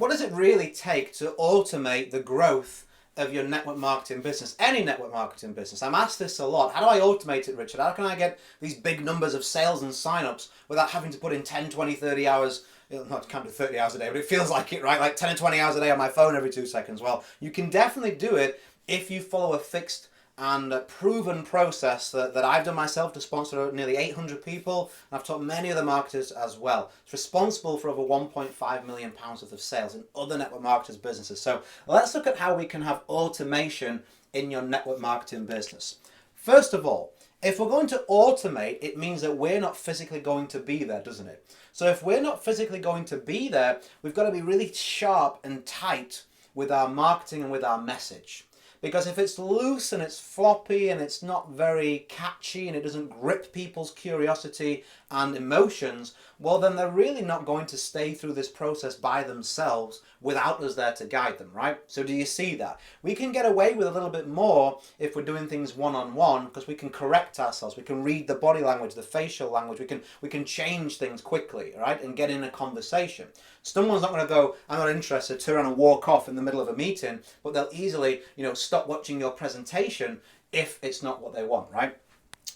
what does it really take to automate the growth of your network marketing business, any network marketing business? I'm asked this a lot. How do I automate it, Richard? How can I get these big numbers of sales and signups without having to put in 10, 20, 30 hours? Not can't do 30 hours a day, but it feels like it, right? Like 10 or 20 hours a day on my phone every 2 seconds. Well, you can definitely do it if you follow a fixed and proven process that I've done myself to sponsor nearly 800 people, and I've taught many other marketers as well. It's responsible for over £1.5 million worth of sales in other network marketers' businesses. So let's look at how we can have automation in your network marketing business. First of all, if we're going to automate, it means that we're not physically going to be there, doesn't it? So if we're not physically going to be there, we've got to be really sharp and tight with our marketing and with our message. Because if it's loose and it's floppy and it's not very catchy and it doesn't grip people's curiosity and emotions, well then they're really not going to stay through this process by themselves without us there to guide them, right? So do you see that? We can get away with a little bit more if we're doing things one-on-one, because we can correct ourselves, we can read the body language, the facial language, we can change things quickly, right? And get in a conversation. Someone's not going to go, I'm not interested, turn around and walk off in the middle of a meeting, but they'll easily, stop watching your presentation if it's not what they want, right?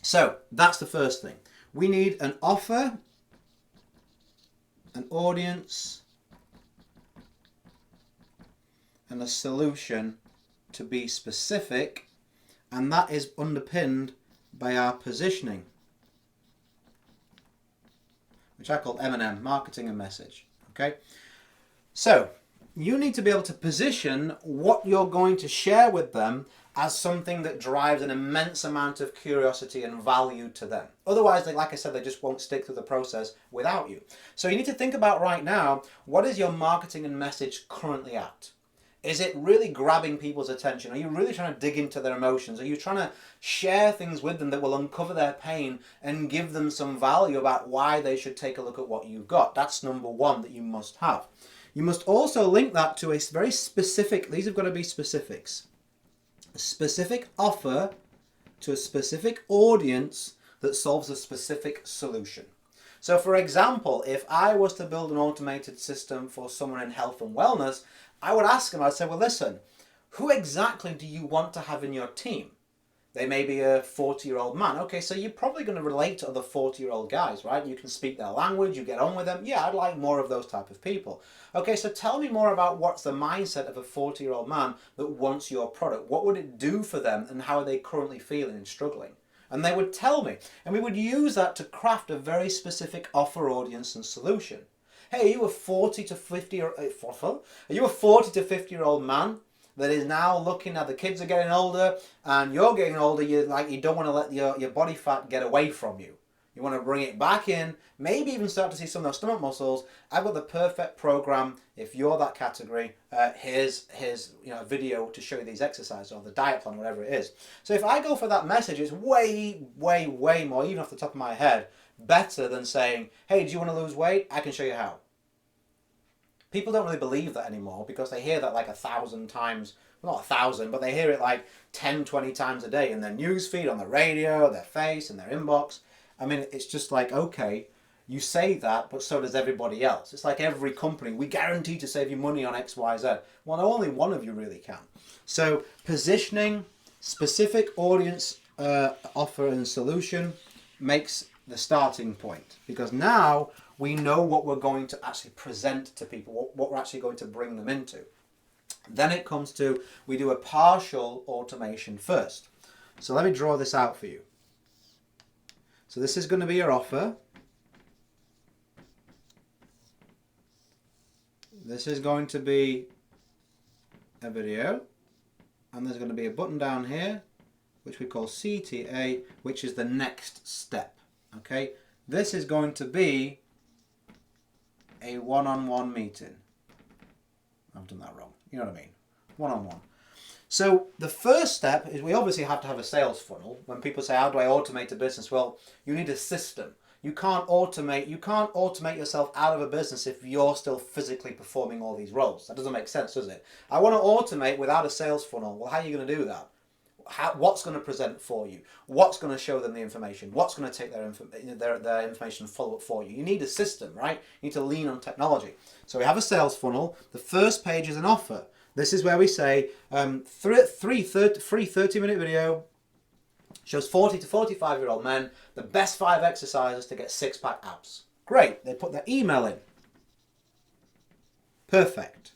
So that's the first thing. We need an offer, an audience, and a solution to be specific, and that is underpinned by our positioning, which I call M&M, marketing and message. Okay, so you need to be able to position what you're going to share with them as something that drives an immense amount of curiosity and value to them. Otherwise, like I said, they just won't stick through the process without you. So you need to think about right now, what is your marketing and message currently at? Is it really grabbing people's attention? Are you really trying to dig into their emotions? Are you trying to share things with them that will uncover their pain and give them some value about why they should take a look at what you've got? That's number one that you must have. You must also link that to a very specific, these have got to be specifics, a specific offer to a specific audience that solves a specific solution. So for example, if I was to build an automated system for someone in health and wellness, I would ask them, I'd say, well, listen, who exactly do you want to have in your team? They may be a 40-year-old man. Okay, so you're probably going to relate to other 40-year-old guys, right? You can speak their language, you get on with them. Yeah, I'd like more of those type of people. Okay, so tell me more about what's the mindset of a 40-year-old man that wants your product. What would it do for them and how are they currently feeling and struggling? And they would tell me. And we would use that to craft a very specific offer, audience, and solution. Hey, are you a 40 to 50 year old man that is now looking at the kids are getting older and you're getting older, you don't want to let your body fat get away from you. You want to bring it back in, maybe even start to see some of those stomach muscles. I've got the perfect program if you're that category. Here's a video to show you these exercises or the diet plan, whatever it is. So if I go for that message, it's way more, even off the top of my head, better than saying, hey, do you want to lose weight? I can show you how. People don't really believe that anymore because they hear that like 1,000 times, well, not 1,000, but they hear it like 10, 20 times a day in their newsfeed, on the radio, their face, in their inbox. I mean, it's just like, okay, you say that, but so does everybody else. It's like every company, we guarantee to save you money on X, Y, Z. Well, only one of you really can. So positioning, specific audience offer and solution makes the starting point, because now we know what we're going to actually present to people, what we're actually going to bring them into. Then it comes to, we do a partial automation first. So let me draw this out for you. So this is going to be your offer. This is going to be a video, and there's going to be a button down here which we call CTA, which is the next step. Okay, this is going to be a one-on-one meeting. I've done that wrong. You know what I mean? One-on-one. So the first step is we obviously have to have a sales funnel. When people say, how do I automate a business? Well, you need a system. You can't automate yourself out of a business if you're still physically performing all these roles. That doesn't make sense, does it? I want to automate without a sales funnel. Well, how are you going to do that? what's going to present for you, what's going to show them the information, what's going to take their information and follow up for you. You need a system, right? You need to lean on technology. So we have a sales funnel. The first page is an offer. This is where we say free 30-minute video shows 40 to 45-year-old men the best 5 exercises to get six-pack abs. Great. They put their email in. Perfect.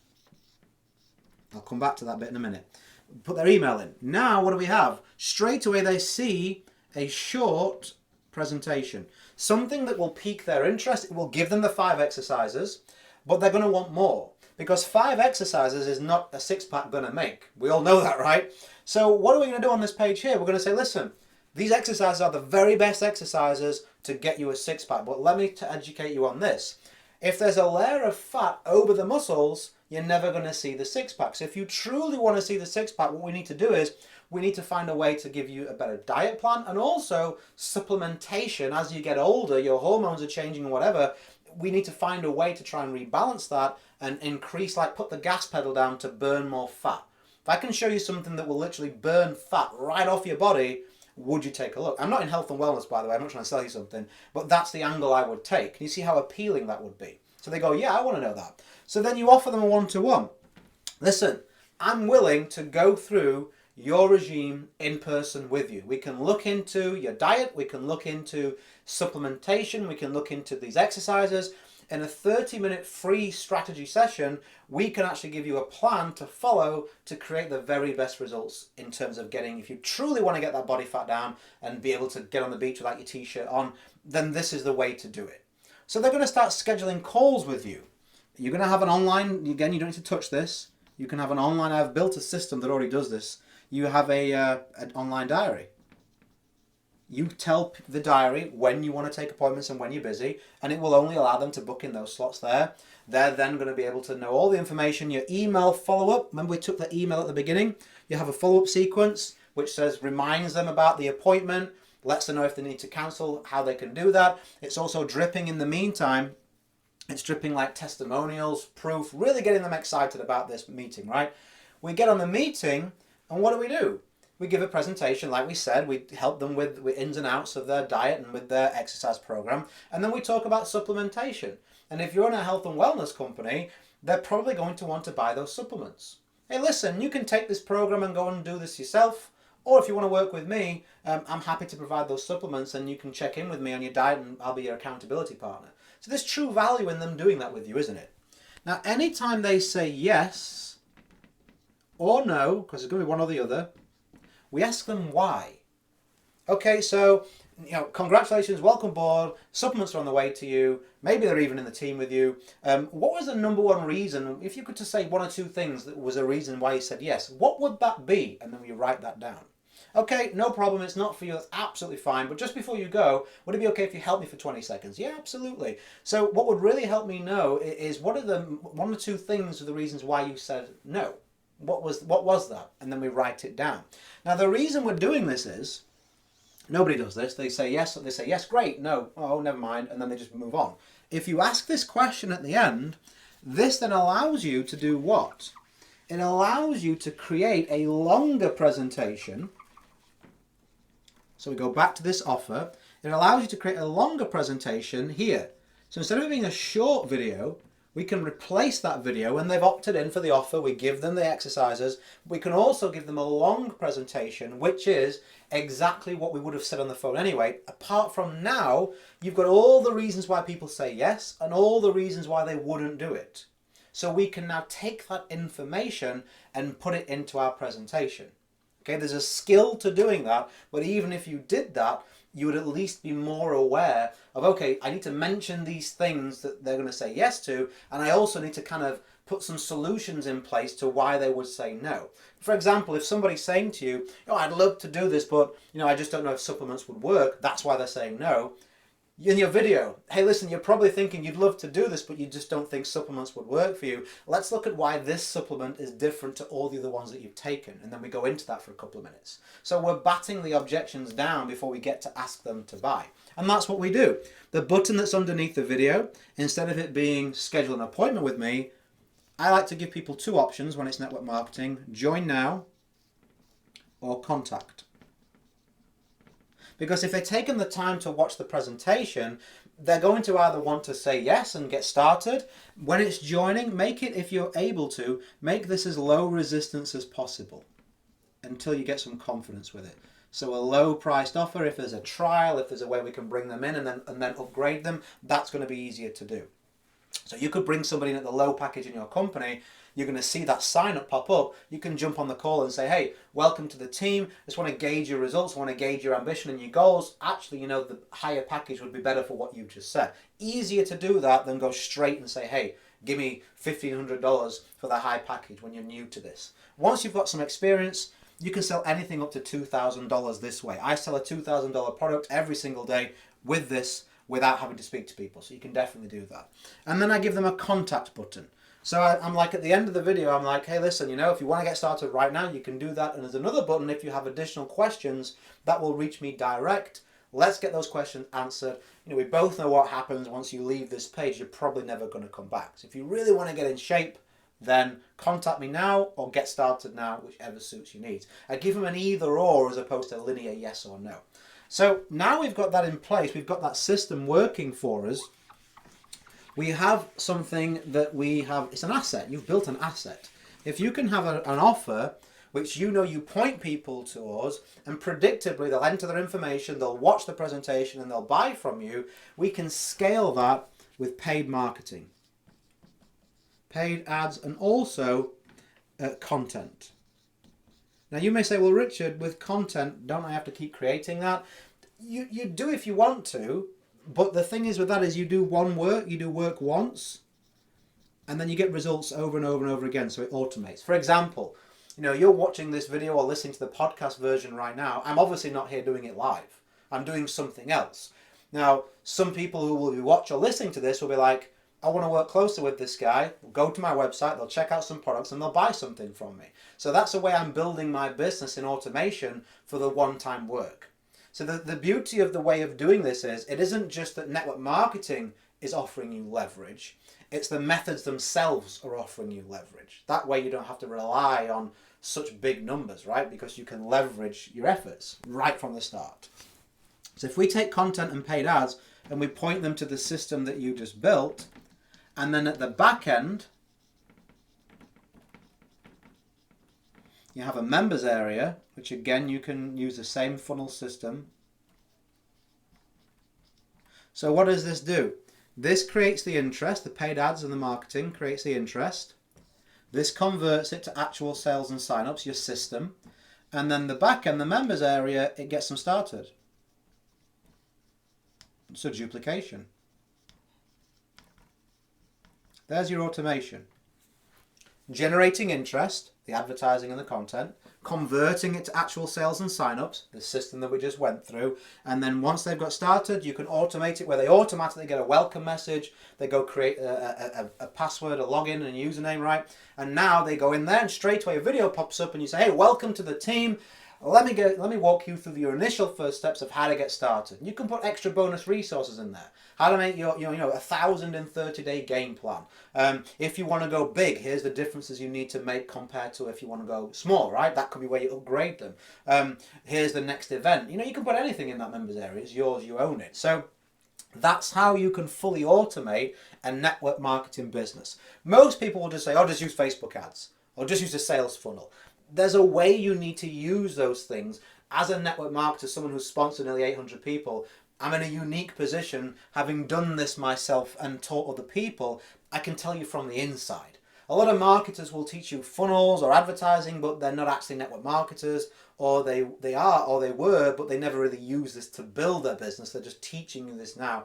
I'll come back to that bit in a minute. Put their email in. Now what do we have? Straight away they see a short presentation. Something that will pique their interest. It will give them the 5 exercises, but they're going to want more. Because 5 exercises is not a six-pack going to make. We all know that, right? So what are we going to do on this page here? We're going to say, listen, these exercises are the very best exercises to get you a six-pack. But let me educate you on this. If there's a layer of fat over the muscles, you're never going to see the six-pack. So if you truly want to see the six-pack, what we need to do is we need to find a way to give you a better diet plan and also supplementation. As you get older, your hormones are changing and whatever. We need to find a way to try and rebalance that and increase, like put the gas pedal down to burn more fat. If I can show you something that will literally burn fat right off your body, would you take a look? I'm not in health and wellness, by the way. I'm not trying to sell you something, but that's the angle I would take. Can you see how appealing that would be? So they go, yeah, I want to know that. So then you offer them a one-to-one. Listen, I'm willing to go through your regime in person with you. We can look into your diet. We can look into supplementation. We can look into these exercises. In a 30-minute free strategy session, we can actually give you a plan to follow to create the very best results in terms of getting, if you truly want to get that body fat down and be able to get on the beach without your t-shirt on, then this is the way to do it. So they're going to start scheduling calls with you. You're going to have an online, again, you don't need to touch this. You can have an online, I've built a system that already does this. You have an online diary. You tell the diary when you want to take appointments and when you're busy, and it will only allow them to book in those slots there. They're then going to be able to know all the information. Your email follow-up, remember we took the email at the beginning? You have a follow-up sequence which says, reminds them about the appointment, lets them know if they need to cancel, how they can do that. It's also dripping in the meantime. It's dripping like testimonials, proof, really getting them excited about this meeting, right? We get on the meeting, and what do? We give a presentation, like we said, we help them with ins and outs of their diet and with their exercise program, and then we talk about supplementation. And if you're in a health and wellness company, they're probably going to want to buy those supplements. Hey, listen, you can take this program and go and do this yourself, or if you want to work with me, I'm happy to provide those supplements and you can check in with me on your diet and I'll be your accountability partner. So there's true value in them doing that with you, isn't it? Now, anytime they say yes or no, because there's going to be one or the other, we ask them why. Okay, so, congratulations, welcome aboard, supplements are on the way to you, maybe they're even in the team with you. What was the number one reason, if you could just say one or two things that was a reason why you said yes, what would that be? And then we write that down. Okay, no problem, it's not for you, that's absolutely fine, but just before you go, would it be okay if you help me for 20 seconds? Yeah, absolutely. So what would really help me know is what are the one or two things of the reasons why you said no? What was that? And then we write it down. Now the reason we're doing this is, nobody does this. They say yes, great, no, oh, never mind, and then they just move on. If you ask this question at the end, this then allows you to do what? It allows you to create a longer presentation. So we go back to this offer. It allows you to create a longer presentation here. So instead of it being a short video, we can replace that video when they've opted in for the offer. We give them the exercises. We can also give them a long presentation, which is exactly what we would have said on the phone anyway. Apart from now, you've got all the reasons why people say yes and all the reasons why they wouldn't do it. So we can now take that information and put it into our presentation. Okay, there's a skill to doing that, but even if you did that, you would at least be more aware of, okay, I need to mention these things that they're going to say yes to, and I also need to kind of put some solutions in place to why they would say no. For example, if somebody's saying to you, I'd love to do this, but I just don't know if supplements would work, that's why they're saying no. In your video, hey, listen, you're probably thinking you'd love to do this, but you just don't think supplements would work for you. Let's look at why this supplement is different to all the other ones that you've taken. And then we go into that for a couple of minutes. So we're batting the objections down before we get to ask them to buy. And that's what we do. The button that's underneath the video, instead of it being schedule an appointment with me, I like to give people two options when it's network marketing. Join now or contact. Because if they've taken the time to watch the presentation, they're going to either want to say yes and get started. When it's joining, make it, if you're able to, make this as low resistance as possible until you get some confidence with it. So a low priced offer, if there's a trial, if there's a way we can bring them in and then upgrade them, that's going to be easier to do. So you could bring somebody in at the low package in your company. You're going to see that sign up pop up. You can jump on the call and say, hey, welcome to the team. Just want to gauge your results. I want to gauge your ambition and your goals. Actually, you know, the higher package would be better for what you just said. Easier to do that than go straight and say, hey, give me $1,500 for the high package when you're new to this. Once you've got some experience, you can sell anything up to $2,000 this way. I sell a $2,000 product every single day with this without having to speak to people. So you can definitely do that. And then I give them a contact button. So I'm like, at the end of the video, I'm like, hey, listen, you know, if you want to get started right now, you can do that. And there's another button if you have additional questions that will reach me direct. Let's get those questions answered. You know, we both know what happens once you leave this page. You're probably never going to come back. So if you really want to get in shape, then contact me now or get started now, whichever suits your needs. I give them an either or as opposed to a linear yes or no. So now we've got that in place, we've got that system working for us. We have something that we have, it's an asset. You've built an asset. If you can have an offer which you know you point people towards and predictably they'll enter their information, they'll watch the presentation and they'll buy from you, we can scale that with paid marketing, paid ads, and also content. Now you may say, well, Richard, with content, don't I have to keep creating that? You do if you want to, but the thing is with that is you do work once, and then you get results over and over and over again, so it automates. For example, you know, you're watching this video or listening to the podcast version right now. I'm obviously not here doing it live. I'm doing something else. Now, some people who will be watching or listening to this will be like, I want to work closer with this guy. They'll go to my website, they'll check out some products, and they'll buy something from me. So that's the way I'm building my business in automation for the one-time work. So the beauty of the way of doing this is, it isn't just that network marketing is offering you leverage, it's the methods themselves are offering you leverage. That way you don't have to rely on such big numbers, right? Because you can leverage your efforts right from the start. So if we take content and paid ads and we point them to the system that you just built, and then at the back end, you have a members area, which again, you can use the same funnel system. So what does this do? This creates the interest, the paid ads and the marketing creates the interest. This converts it to actual sales and signups, your system. And then the back end, the members area, it gets them started. So duplication. There's your automation. Generating interest, the advertising and the content, converting it to actual sales and signups, the system that we just went through, and then once they've got started, you can automate it where they automatically get a welcome message, they go create a password, a login, and a username, right? And now they go in there and straight away a video pops up and you say, hey, welcome to the team. Let me walk you through your initial first steps of how to get started. You can put extra bonus resources in there. How to make your 1,030-day game plan. If you want to go big, here's the differences you need to make compared to if you want to go small, right? That could be where you upgrade them. Here's the next event. You know, you can put anything in that members area. It's yours, you own it. So that's how you can fully automate a network marketing business. Most people will just say, oh, just use Facebook ads or just use a sales funnel. There's a way you need to use those things. As a network marketer, someone who's sponsored nearly 800 people, I'm in a unique position, having done this myself and taught other people. I can tell you from the inside. A lot of marketers will teach you funnels or advertising, but they're not actually network marketers, or they are or they were, but they never really use this to build their business. They're just teaching you this now.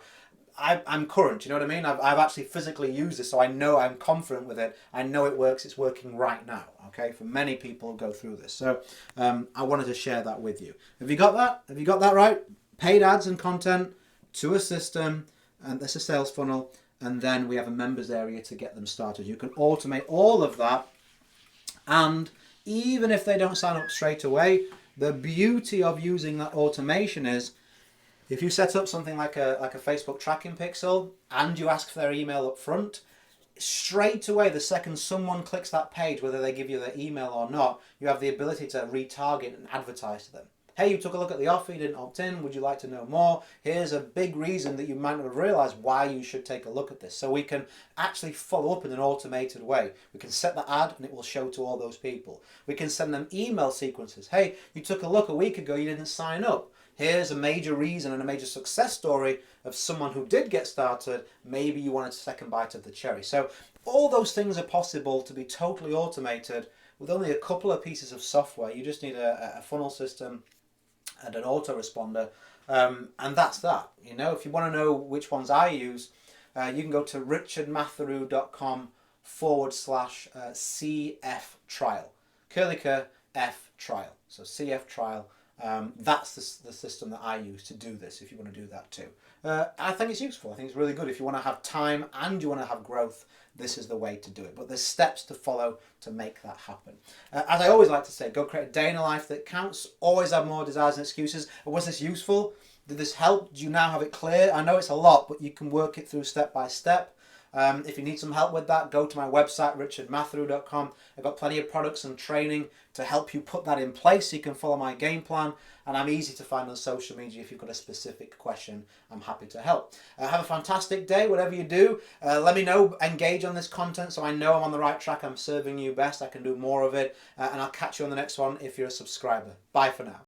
I'm current, you know what I mean? I've actually physically used this, so I know, I'm confident with it. I know it works, it's working right now, okay? For many people who go through this. So I wanted to share that with you. Have you got that? Have you got that right? Paid ads and content to a system, and that's a sales funnel, and then we have a members area to get them started. You can automate all of that, and even if they don't sign up straight away, the beauty of using that automation is, if you set up something like a Facebook tracking pixel and you ask for their email up front, straight away, the second someone clicks that page, whether they give you their email or not, you have the ability to retarget and advertise to them. Hey, you took a look at the offer, you didn't opt in, would you like to know more? Here's a big reason that you might not have realized why you should take a look at this. So we can actually follow up in an automated way. We can set the ad and it will show to all those people. We can send them email sequences. Hey, you took a look a week ago, you didn't sign up. Here's a major reason and a major success story of someone who did get started. Maybe you wanted a second bite of the cherry. So all those things are possible to be totally automated with only a couple of pieces of software. You just need a funnel system and an autoresponder, and that's that. You know, if you want to know which ones I use, you can go to richardmatheru.com/CF trial. Curliker F trial. So CF trial. That's the system that I use to do this, if you want to do that too. I think it's useful. I think it's really good. If you want to have time and you want to have growth, this is the way to do it. But there's steps to follow to make that happen. As I always like to say, go create a day in a life that counts. Always have more desires and excuses. Was this useful? Did this help? Do you now have it clear? I know it's a lot, but you can work it through step by step. If you need some help with that, go to my website, richardmatheru.com. I've got plenty of products and training to help you put that in place so you can follow my game plan. And I'm easy to find on social media. If you've got a specific question, I'm happy to help. Have a fantastic day, whatever you do. Let me know, engage on this content so I know I'm on the right track. I'm serving you best. I can do more of it. And I'll catch you on the next one if you're a subscriber. Bye for now.